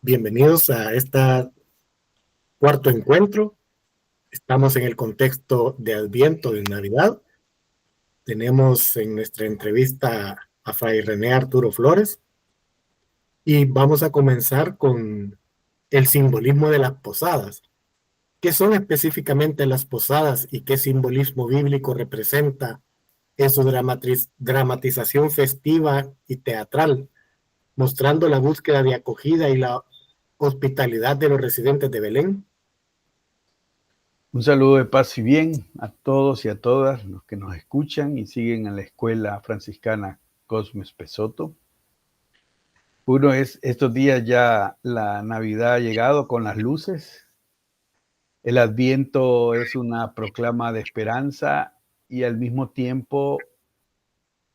Bienvenidos a este cuarto encuentro. Estamos en el contexto de Adviento, de Navidad. Tenemos en nuestra entrevista a Fray René Arturo Flores y vamos a comenzar con el simbolismo de las posadas. ¿Qué son específicamente las posadas y qué simbolismo bíblico representa en su dramatización festiva y teatral, mostrando la búsqueda de acogida y la hospitalidad de los residentes de Belén? Un saludo de paz y bien a todos y a todas los que nos escuchan y siguen en la escuela franciscana Cosme Espessoto. Estos días ya la Navidad ha llegado con las luces. El Adviento es una proclama de esperanza y al mismo tiempo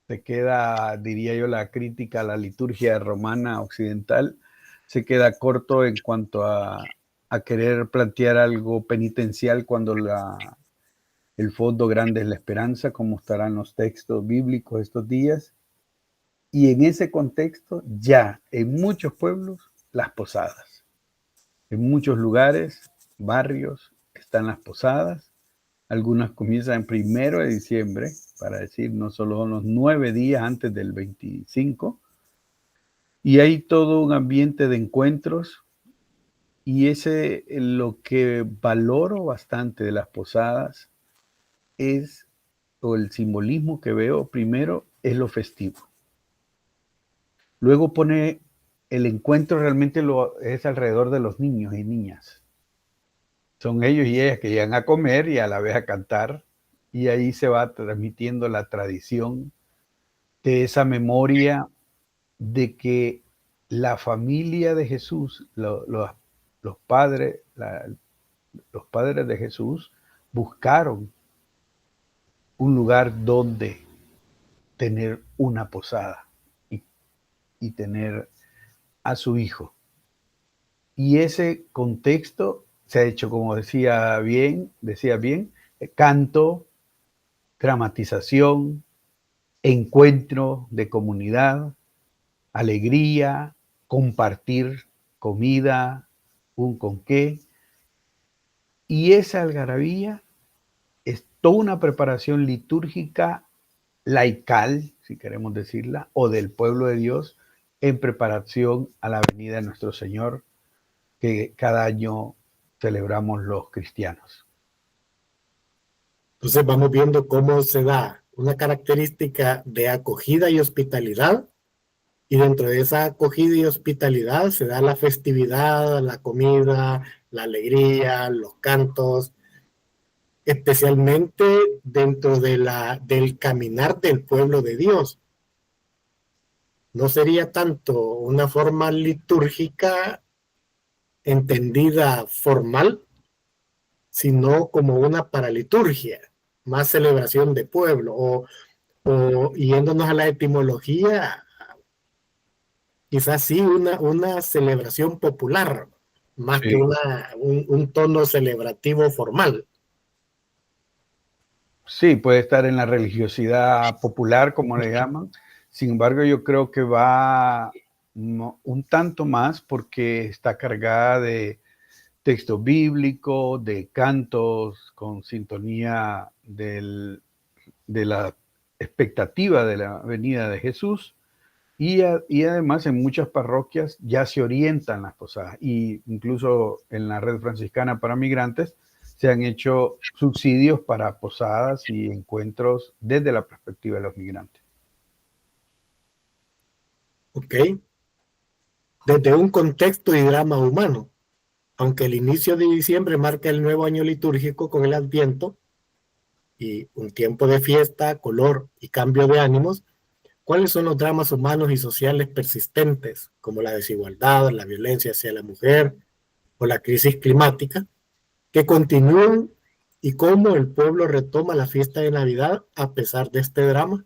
se queda, diría yo, la crítica a la liturgia romana occidental, se queda corto en cuanto a querer plantear algo penitencial cuando el fondo grande es la esperanza, como estarán los textos bíblicos estos días. Y en ese contexto, ya en muchos pueblos, las posadas. En muchos lugares, barrios, están las posadas. Algunas comienzan el 1 de diciembre, para decir, no solo los 9 días antes del 25. Y hay todo un ambiente de encuentros. Y lo que valoro bastante de las posadas o el simbolismo que veo primero es lo festivo. Luego pone el encuentro realmente es alrededor de los niños y niñas. Son ellos y ellas que llegan a comer y a la vez a cantar, y ahí se va transmitiendo la tradición de esa memoria de que la familia de Jesús, los padres de Jesús buscaron un lugar donde tener una posada y tener a su hijo. Y ese contexto se ha hecho, como decía bien, canto, dramatización, encuentro de comunidad, alegría, compartir comida, un con qué. Y esa algarabía es toda una preparación litúrgica laical, si queremos decirla, o del pueblo de Dios en preparación a la venida de nuestro Señor, que cada año celebramos los cristianos. Entonces vamos viendo cómo se da una característica de acogida y hospitalidad, y dentro de esa acogida y hospitalidad se da la festividad, la comida, la alegría, los cantos, especialmente dentro del caminar del pueblo de Dios. No sería tanto una forma litúrgica entendida formal, sino como una paraliturgia, más celebración de pueblo, o yéndonos a la etimología, quizás sí una celebración popular, más que Sí. un tono celebrativo formal. Sí, puede estar en la religiosidad popular, como le llaman. Sin embargo, yo creo que va un tanto más porque está cargada de texto bíblico, de cantos con sintonía de la expectativa de la venida de Jesús. Y además en muchas parroquias ya se orientan las posadas, y incluso en la Red Franciscana para Migrantes se han hecho subsidios para posadas y encuentros desde la perspectiva de los migrantes. ¿Ok? Desde un contexto y drama humano, aunque el inicio de diciembre marca el nuevo año litúrgico con el Adviento y un tiempo de fiesta, color y cambio de ánimos, ¿cuáles son los dramas humanos y sociales persistentes, como la desigualdad, la violencia hacia la mujer o la crisis climática, que continúan, y cómo el pueblo retoma la fiesta de Navidad a pesar de este drama?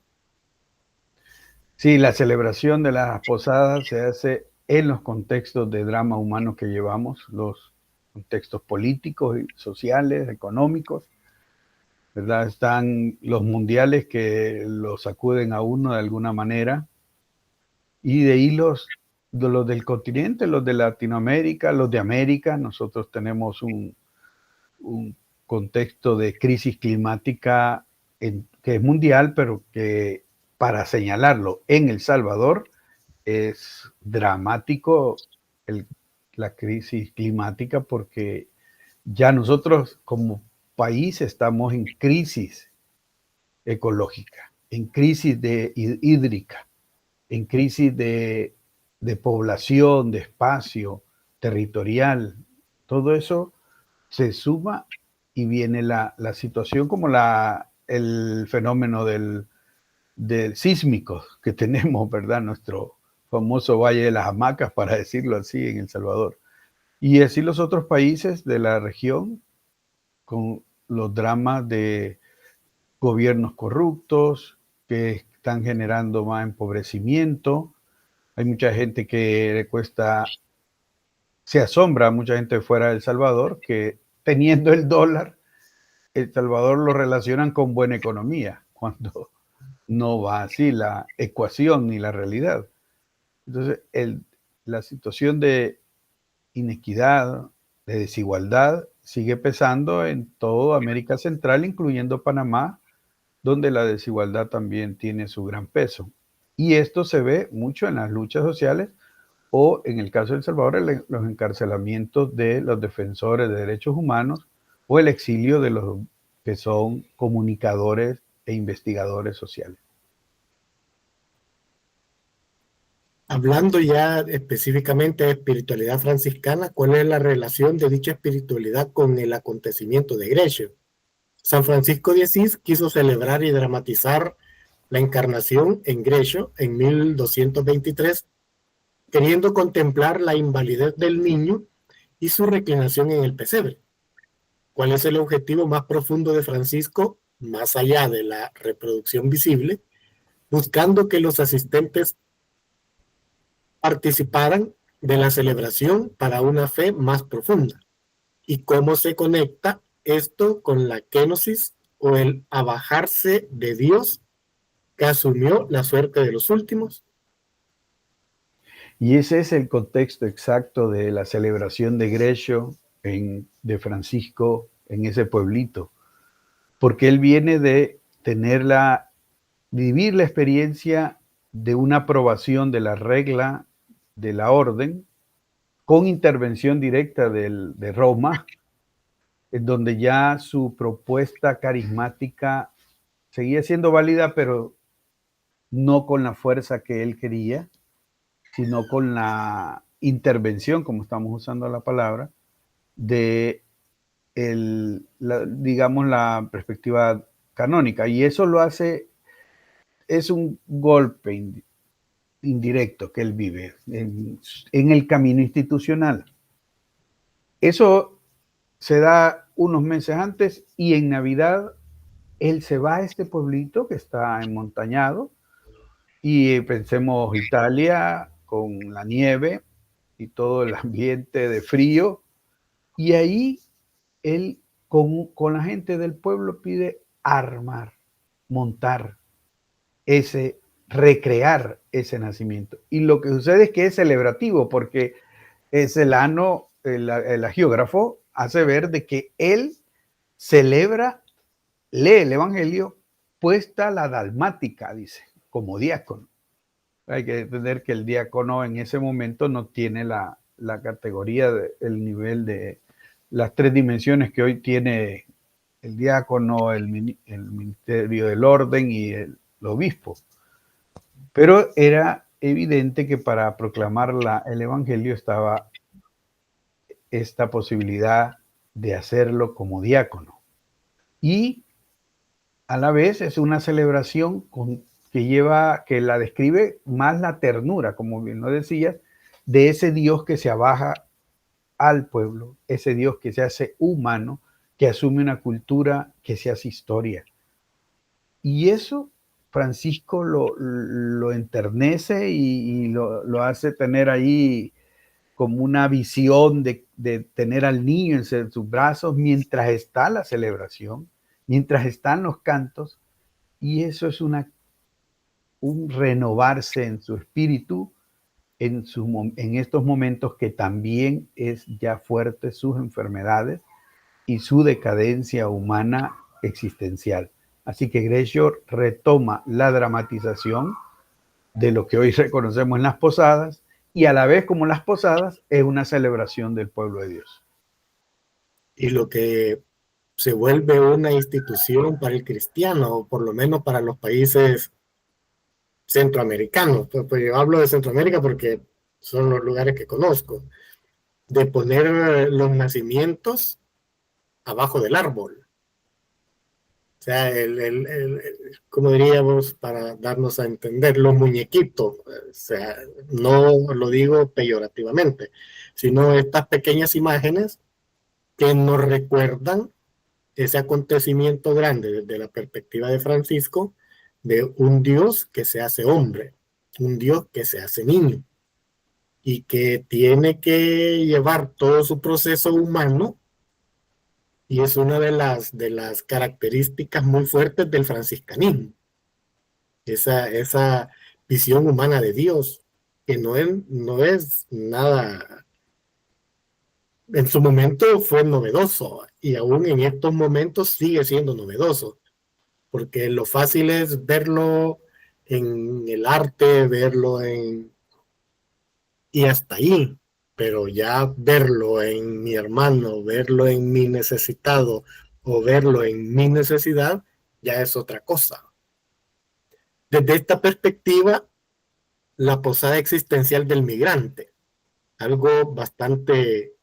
Sí, la celebración de las posadas se hace en los contextos de drama humano que llevamos, los contextos políticos, y sociales, económicos, ¿verdad? Están los mundiales que los sacuden a uno de alguna manera, y de ahí los del continente, los de Latinoamérica, los de América. Nosotros tenemos un contexto de crisis climática que es mundial, pero que para señalarlo en El Salvador es dramático la crisis climática, porque ya nosotros como país estamos en crisis ecológica, en crisis hídrica, en crisis de población, de espacio territorial. Todo eso se suma y viene la situación como el fenómeno del sísmico que tenemos, ¿verdad? Nuestro famoso Valle de las Hamacas, para decirlo así, en El Salvador. Y así los otros países de la región, con los dramas de gobiernos corruptos que están generando más empobrecimiento. Hay mucha gente que le cuesta, se asombra, mucha gente fuera de El Salvador, que teniendo el dólar, El Salvador lo relacionan con buena economía, cuando no va así la ecuación ni la realidad. Entonces, la situación de inequidad, de desigualdad, sigue pesando en toda América Central, incluyendo Panamá, donde la desigualdad también tiene su gran peso. Y esto se ve mucho en las luchas sociales o, en el caso de El Salvador, los encarcelamientos de los defensores de derechos humanos o el exilio de los que son comunicadores e investigadores sociales. Hablando ya específicamente de espiritualidad franciscana, ¿cuál es la relación de dicha espiritualidad con el acontecimiento de Grecia? San Francisco de Asís quiso celebrar y dramatizar la encarnación en Grecio en 1223, queriendo contemplar la invalidez del niño y su reclinación en el pesebre. ¿Cuál es el objetivo más profundo de Francisco, más allá de la reproducción visible? Buscando que los asistentes participaran de la celebración para una fe más profunda. ¿Y cómo se conecta esto con la kenosis o el abajarse de Dios que asumió la suerte de los últimos? Y ese es el contexto exacto de la celebración de Grecio de Francisco en ese pueblito, porque él viene de vivir la experiencia de una aprobación de la regla de la orden con intervención directa de Roma, en donde ya su propuesta carismática seguía siendo válida, pero no con la fuerza que él quería, sino con la intervención, como estamos usando la palabra, de digamos, la perspectiva canónica. Y eso lo hace, es un golpe indirecto que él vive en el camino institucional. Eso se da unos meses antes, y en Navidad él se va a este pueblito que está enmontañado, y pensemos Italia con la nieve y todo el ambiente de frío, y ahí él con la gente del pueblo pide armar, montar recrear ese nacimiento. Y lo que sucede es que es celebrativo, porque Celano, el agiógrafo, hace ver de que él celebra, lee el Evangelio puesta la dalmática, dice, como diácono. Hay que entender que el diácono en ese momento no tiene la categoría, el nivel de las tres dimensiones que hoy tiene el diácono, el ministerio del orden y el obispo. Pero era evidente que para proclamar el Evangelio estaba esta posibilidad de hacerlo como diácono. Y a la vez es una celebración que la describe más la ternura, como bien lo decías, de ese Dios que se abaja al pueblo, ese Dios que se hace humano, que asume una cultura, que se hace historia. Y eso Francisco lo enternece y lo hace tener ahí como una visión de tener al niño en sus brazos mientras está la celebración, mientras están los cantos, y eso es un renovarse en su espíritu en estos momentos que también es ya fuerte sus enfermedades y su decadencia humana existencial. Así que Gresham retoma la dramatización de lo que hoy reconocemos en las posadas, y a la vez, como las posadas, es una celebración del pueblo de Dios. Y lo que se vuelve una institución para el cristiano, o por lo menos para los países centroamericanos. Pues yo hablo de Centroamérica porque son los lugares que conozco, de poner los nacimientos abajo del árbol. O sea, ¿cómo diríamos para darnos a entender? Los muñequitos. O sea, no lo digo peyorativamente, sino estas pequeñas imágenes que nos recuerdan ese acontecimiento grande desde la perspectiva de Francisco, de un Dios que se hace hombre, un Dios que se hace niño y que tiene que llevar todo su proceso humano, y es una de las características muy fuertes del franciscanismo, esa visión humana de Dios, que no es nada, en su momento fue novedoso y aún en estos momentos sigue siendo novedoso, porque lo fácil es verlo en el arte, y hasta ahí, pero ya verlo en mi hermano, verlo en mi necesitado o verlo en mi necesidad, ya es otra cosa. Desde esta perspectiva, la posada existencial del migrante, algo bastante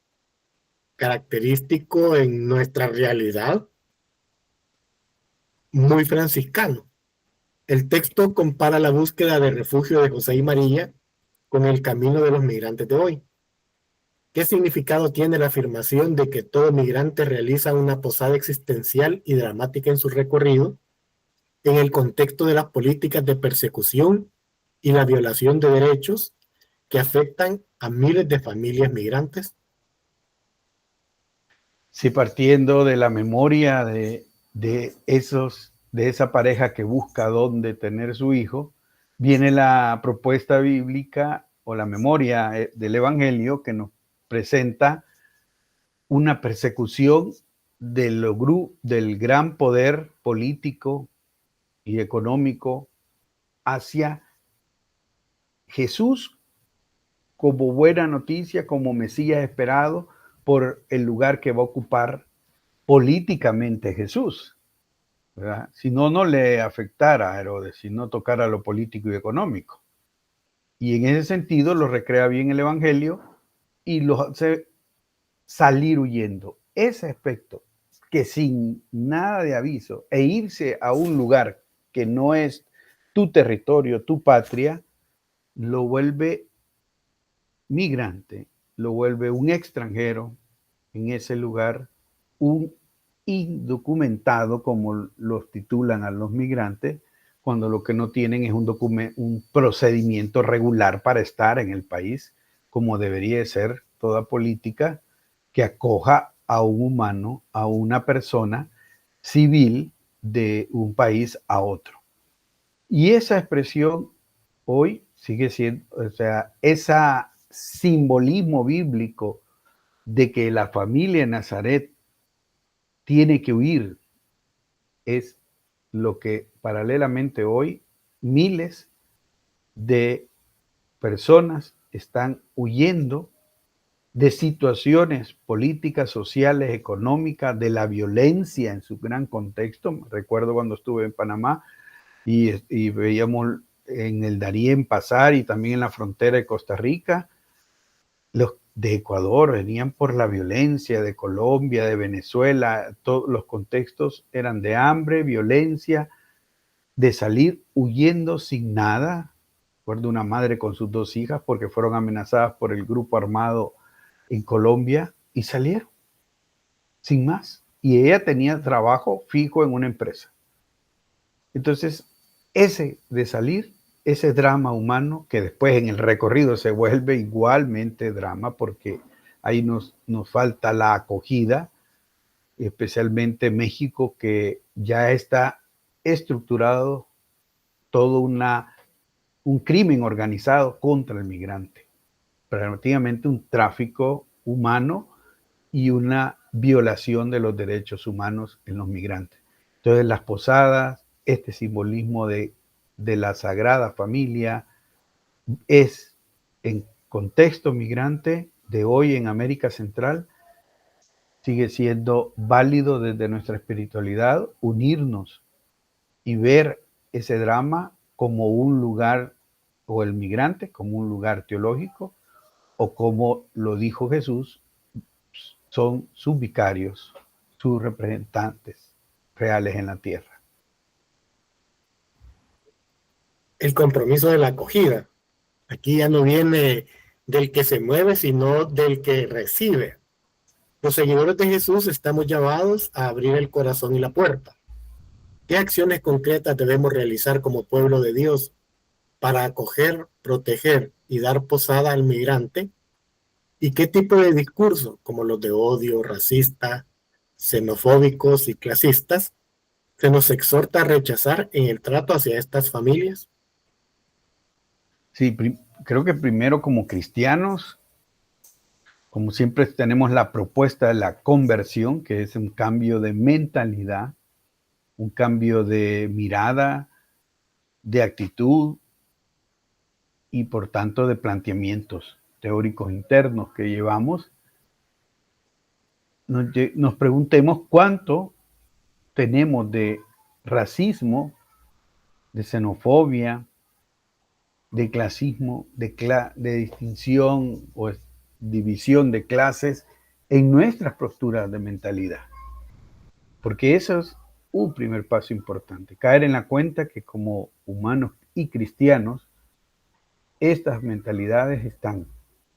característico en nuestra realidad, muy franciscano. El texto compara la búsqueda de refugio de José y María con el camino de los migrantes de hoy. ¿Qué significado tiene la afirmación de que todo migrante realiza una posada existencial y dramática en su recorrido en el contexto de las políticas de persecución y la violación de derechos que afectan a miles de familias migrantes? Sí, partiendo de la memoria de esa pareja que busca dónde tener su hijo, viene la propuesta bíblica o la memoria del Evangelio que nos presenta una persecución del gran poder político y económico hacia Jesús como buena noticia, como Mesías esperado, por el lugar que va a ocupar políticamente Jesús, ¿verdad? Si no, no le afectara a Herodes, si no tocara lo político y económico. Y en ese sentido lo recrea bien el Evangelio y los hace salir huyendo. Ese aspecto, que sin nada de aviso e irse a un lugar que no es tu territorio, tu patria, lo vuelve migrante, lo vuelve un extranjero en ese lugar, un indocumentado, como los titulan a los migrantes, cuando lo que no tienen es un procedimiento regular para estar en el país, como debería ser toda política que acoja a un humano, a una persona civil de un país a otro. Y esa expresión hoy sigue siendo, o sea, ese simbolismo bíblico de que la familia de Nazaret tiene que huir es lo que paralelamente hoy miles de personas están huyendo de situaciones políticas, sociales, económicas, de la violencia en su gran contexto. Recuerdo cuando estuve en Panamá y veíamos en el Darién pasar y también en la frontera de Costa Rica, los de Ecuador venían por la violencia, de Colombia, de Venezuela, todos los contextos eran de hambre, violencia, de salir huyendo sin nada. Recuerdo una madre con sus 2 hijas porque fueron amenazadas por el grupo armado en Colombia y salieron sin más. Y ella tenía trabajo fijo en una empresa. Entonces, ese de salir, ese drama humano que después en el recorrido se vuelve igualmente drama porque ahí nos falta la acogida, especialmente México, que ya está estructurado todo un crimen organizado contra el migrante. prácticamente un tráfico humano y una violación de los derechos humanos en los migrantes. Entonces, las posadas, este simbolismo de la Sagrada Familia, es en contexto migrante de hoy en América Central, sigue siendo válido desde nuestra espiritualidad unirnos y ver ese drama como un lugar, o el migrante como un lugar teológico, o como lo dijo Jesús, son sus vicarios, sus representantes reales en la tierra. El compromiso de la acogida. Aquí ya no viene del que se mueve, sino del que recibe. Los seguidores de Jesús estamos llamados a abrir el corazón y la puerta. ¿Qué acciones concretas debemos realizar como pueblo de Dios para acoger, proteger y dar posada al migrante? ¿Y qué tipo de discursos, como los de odio, racista, xenofóbicos y clasistas, se nos exhorta a rechazar en el trato hacia estas familias? Sí, creo que primero como cristianos, como siempre tenemos la propuesta de la conversión, que es un cambio de mentalidad, un cambio de mirada, de actitud y por tanto de planteamientos teóricos internos que llevamos, nos preguntemos cuánto tenemos de racismo, de xenofobia, de clasismo, de distinción o división de clases en nuestras posturas de mentalidad. Porque eso es un primer paso importante, caer en la cuenta que como humanos y cristianos, estas mentalidades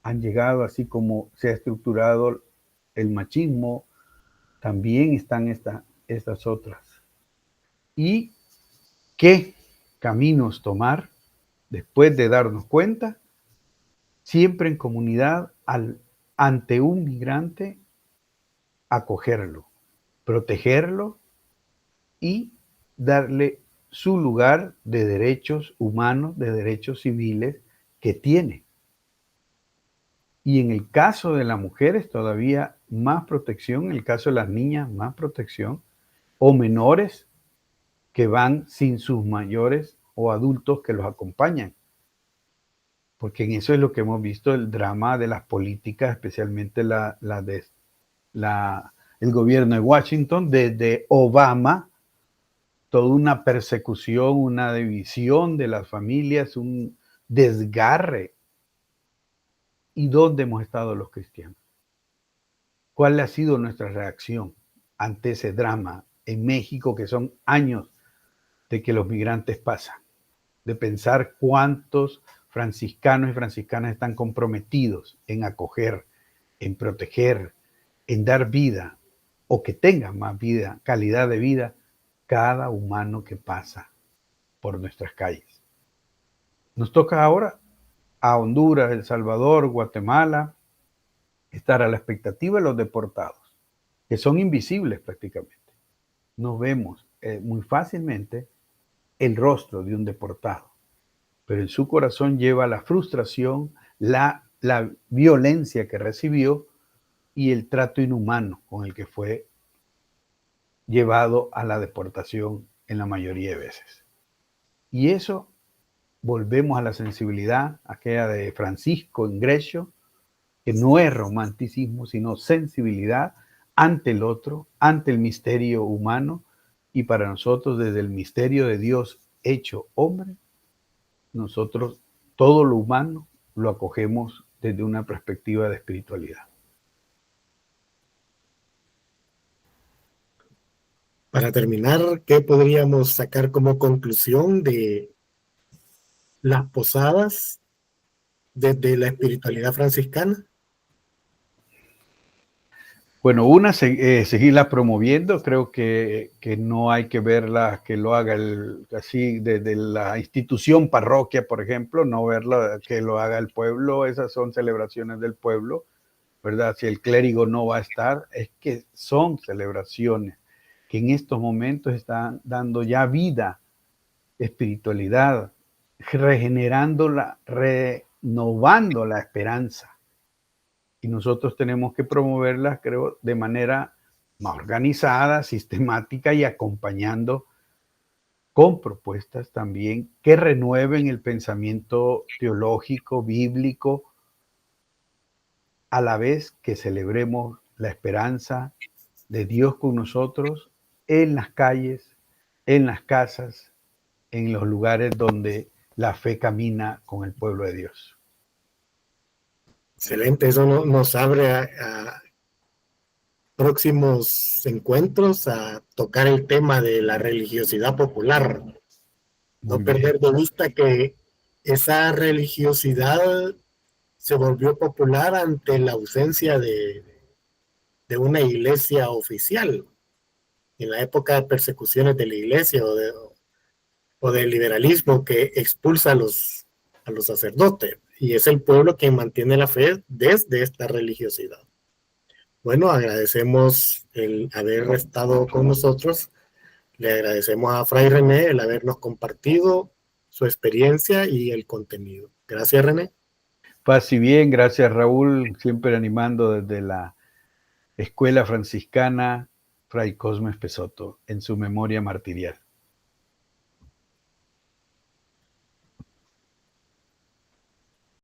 han llegado, así como se ha estructurado el machismo, también están estas otras. ¿Y qué caminos tomar después de darnos cuenta? Siempre en comunidad, ante un migrante, acogerlo, protegerlo y darle su lugar de derechos humanos, de derechos civiles que tiene. Y en el caso de las mujeres todavía más protección, en el caso de las niñas más protección, o menores que van sin sus mayores o adultos que los acompañan. Porque en eso es lo que hemos visto, el drama de las políticas, especialmente el gobierno de Washington, desde Obama, toda una persecución, una división de las familias, un desgarre. ¿Y dónde hemos estado los cristianos? ¿Cuál ha sido nuestra reacción ante ese drama en México, que son años de que los migrantes pasan? De pensar cuántos franciscanos y franciscanas están comprometidos en acoger, en proteger, en dar vida, o que tengan más vida, calidad de vida, cada humano que pasa por nuestras calles. Nos toca ahora a Honduras, El Salvador, Guatemala, estar a la expectativa de los deportados, que son invisibles prácticamente. No vemos muy fácilmente el rostro de un deportado, pero en su corazón lleva la frustración, la violencia que recibió y el trato inhumano con el que fue llevado a la deportación en la mayoría de veces. Y eso, volvemos a la sensibilidad, aquella de Francisco Ingreso, que no es romanticismo, sino sensibilidad ante el otro, ante el misterio humano, y para nosotros desde el misterio de Dios hecho hombre, nosotros todo lo humano lo acogemos desde una perspectiva de espiritualidad. Para terminar, ¿qué podríamos sacar como conclusión de las posadas desde la espiritualidad franciscana? Bueno, una, seguirla promoviendo. Creo que no hay que verla, que lo haga así desde la institución parroquia, por ejemplo, no verla que lo haga el pueblo. Esas son celebraciones del pueblo, ¿verdad? Si el clérigo no va a estar, es que son celebraciones que en estos momentos están dando ya vida, espiritualidad, regenerando renovando la esperanza. Y nosotros tenemos que promoverlas, creo, de manera más organizada, sistemática y acompañando con propuestas también que renueven el pensamiento teológico, bíblico, a la vez que celebremos la esperanza de Dios con nosotros en las calles, en las casas, en los lugares donde la fe camina con el pueblo de Dios. Excelente, eso nos abre a próximos encuentros a tocar el tema de la religiosidad popular. No Muy bien. perder de vista que esa religiosidad se volvió popular ante la ausencia de una iglesia oficial. En la época de persecuciones de la iglesia o del liberalismo que expulsa a los sacerdotes. Y es el pueblo quien mantiene la fe desde esta religiosidad. Bueno, agradecemos el haber estado con nosotros. Le agradecemos a Fray René el habernos compartido su experiencia y el contenido. Gracias, René. Paz y bien, gracias Raúl, siempre animando desde la Escuela Franciscana Fray Cosme Pesoto en su memoria martirial.